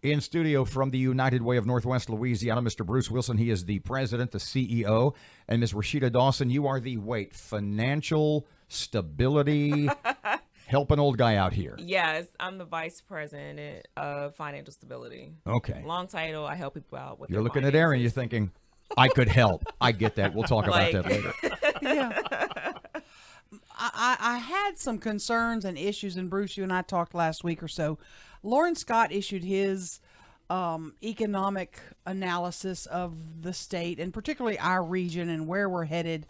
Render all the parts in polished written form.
In studio from the United Way of Northwest Louisiana, Mr. Bruce Willson. He is the president, the CEO. And Ms. Rashida Dawson, you are the, financial stability, help an old guy out here. Yes, I'm the vice president of financial stability. Okay. Long title, I help people out with You're their looking finances. at Aaron, you're thinking, I could help. I get that. We'll talk about that later. Yeah. I had some concerns and issues, and Bruce, you and I talked last week or so. Lauren Scott issued his economic analysis of the state, and particularly our region and where we're headed.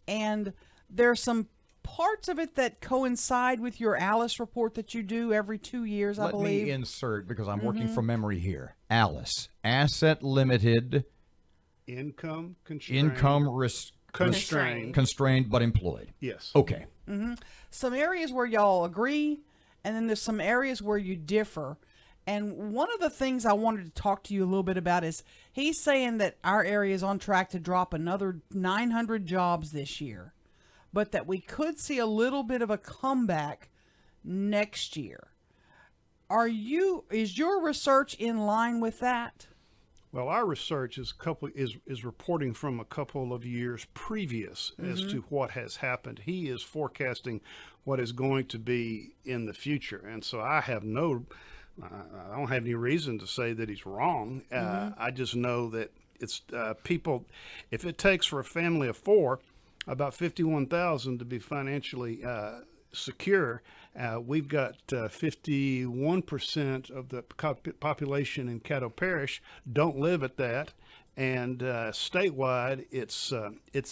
And there's some parts of it that coincide with your Alice report that you do every 2 years, I believe. Let me insert, because I'm working from memory here. Alice, asset limited, Income constrained but employed. Yes. Okay. Some areas where y'all agree, and then there's some areas where you differ. And one of the things I wanted to talk to you a little bit about is he's saying that our area is on track to drop another 900 jobs this year, but that we could see a little bit of a comeback next year. Is your research in line with that? Well, our research is reporting from a couple of years previous as to what has happened. He is forecasting what is going to be in the future, and so I don't have any reason to say that he's wrong. I just know that it's people. If it takes for a family of four about 51,000 to be financially secure, we've got 51% of the population in Caddo Parish don't live at that, and statewide it's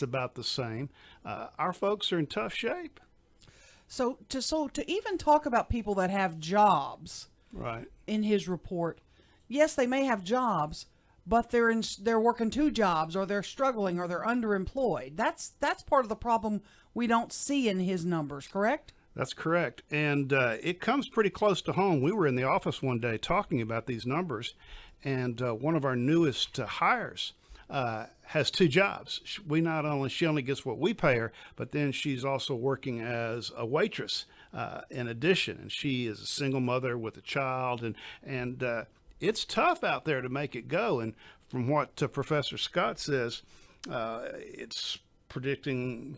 about the same. Our folks are in tough shape. So to even talk about people that have jobs, right, in his report, yes, they may have jobs, but they're working two jobs, or they're struggling, or they're underemployed. That's part of the problem we don't see in his numbers, correct? That's correct. And it comes pretty close to home. We were in the office one day talking about these numbers, and one of our newest hires has two jobs. She only gets what we pay her, but then she's also working as a waitress in addition. And she is a single mother with a child, and it's tough out there to make it go. And from what Professor Scott says, it's predicting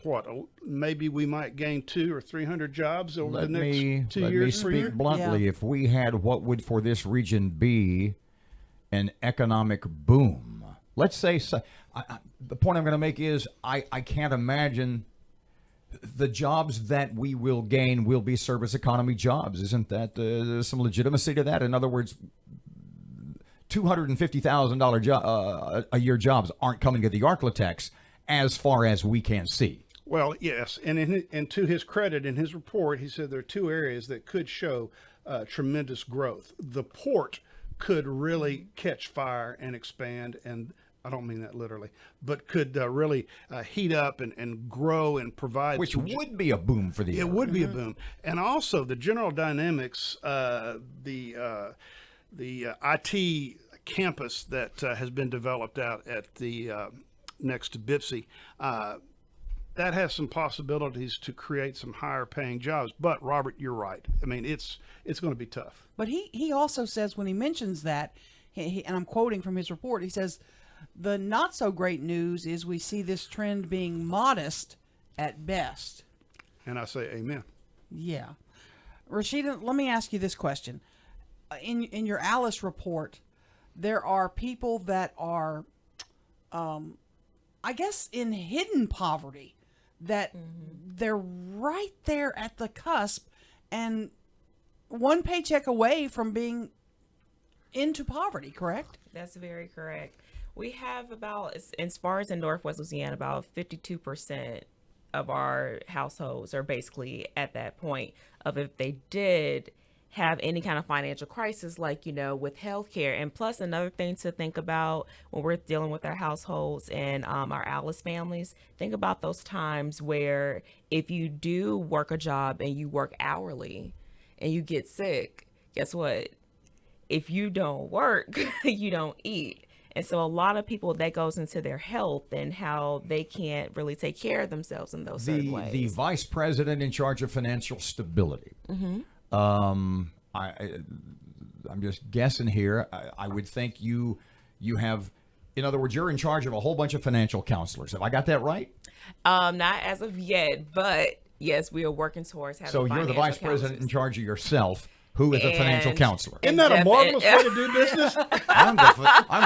maybe we might gain 200 or 300 jobs over the next 2 years. Let me speak bluntly. Yeah. If we had what would for this region be an economic boom, let's say, the point I'm going to make is I can't imagine the jobs that we will gain will be service economy jobs. Isn't that some legitimacy to that? In other words, $250,000 a year jobs aren't coming to the Arklatex as far as we can see. Well, yes, and to his credit, in his report, he said there are two areas that could show tremendous growth. The port could really catch fire and expand, and I don't mean that literally, but could really heat up and grow and provide. Which would be a boom for the area. It would be a boom. And also the General Dynamics, the IT campus that has been developed out at the next to Bipsy, that has some possibilities to create some higher paying jobs. But Robert, you're right. I mean, it's going to be tough. But he also says, when he mentions that, and I'm quoting from his report, he says, the not so great news is we see this trend being modest at best. And I say amen. Yeah. Rashida, let me ask you this question. In your Alice report, there are people that are, I guess, in hidden poverty, that they're right there at the cusp and one paycheck away from being into poverty, correct? That's very correct. We have about, as far as in Northwest Louisiana, about 52% of our households are basically at that point of if they did have any kind of financial crisis, like, with healthcare. And plus, another thing to think about when we're dealing with our households and our Alice families, think about those times where if you do work a job and you work hourly and you get sick, guess what? If you don't work, you don't eat. And so a lot of people, that goes into their health and how they can't really take care of themselves in those certain ways. The vice president in charge of financial stability. I'm just guessing here. I would think you have, in other words, you're in charge of a whole bunch of financial counselors. Have I got that right? Not as of yet, but yes, we are working towards having. So you're the vice president in charge of yourself, who is a financial And- counselor. Isn't that a marvelous way to do business? I'm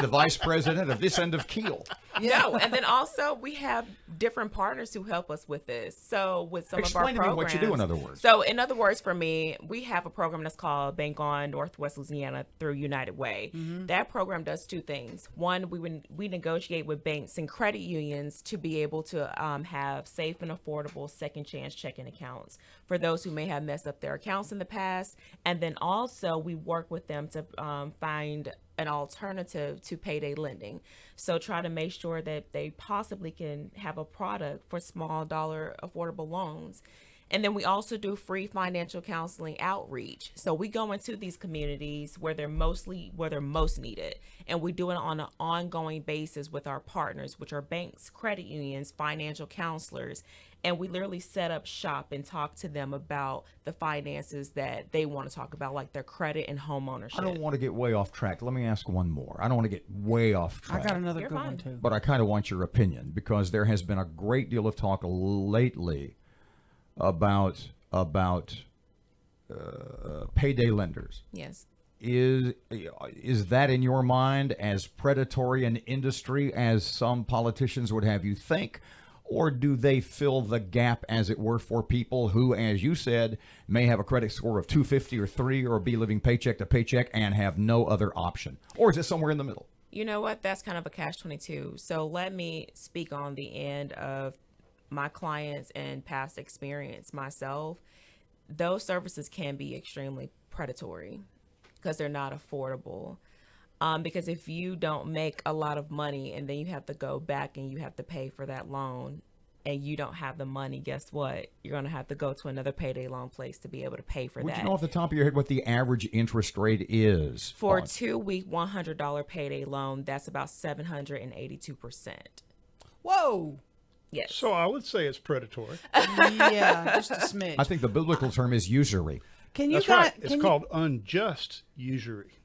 the vice president of this end of Kiel. No, and then also we have different partners who help us with this. So with some Explain of our to me programs, what you do, in other words. So in other words, for me, we have a program that's called Bank on Northwest Louisiana through United Way. That program does two things. One, we negotiate with banks and credit unions to be able to have safe and affordable second chance checking accounts for those who may have messed up their accounts in the past. And then also we work with them to find an alternative to payday lending. So try to make sure that they possibly can have a product for small dollar affordable loans. And then we also do free financial counseling outreach. So we go into these communities where they're most needed. And we do it on an ongoing basis with our partners, which are banks, credit unions, financial counselors. And we literally set up shop and talk to them about the finances that they want to talk about, like their credit and home ownership. I don't want to get way off track. Let me ask one more. I don't want to get way off I track. got another You're good one fine. too. But I kind of want your opinion, because there has been a great deal of talk lately about payday lenders. Yes. Is that in your mind as predatory an industry as some politicians would have you think? Or do they fill the gap, as it were, for people who, as you said, may have a credit score of 250 or 3 or be living paycheck to paycheck and have no other option? Or is it somewhere in the middle? You know what? That's kind of a catch-22. So let me speak on the end of my clients and past experience myself. Those services can be extremely predatory because they're not affordable. Because if you don't make a lot of money and then you have to go back and you have to pay for that loan and you don't have the money, guess what? You're going to have to go to another payday loan place to be able to pay for Would that. you know off the top of your head what the average interest rate is? For a on- 2-week $100 payday loan, that's about 782%. Whoa. Yes. So I would say it's predatory. Yeah, just a smidge. I think the biblical term is usury. Can you That's guys? right. It's called unjust usury.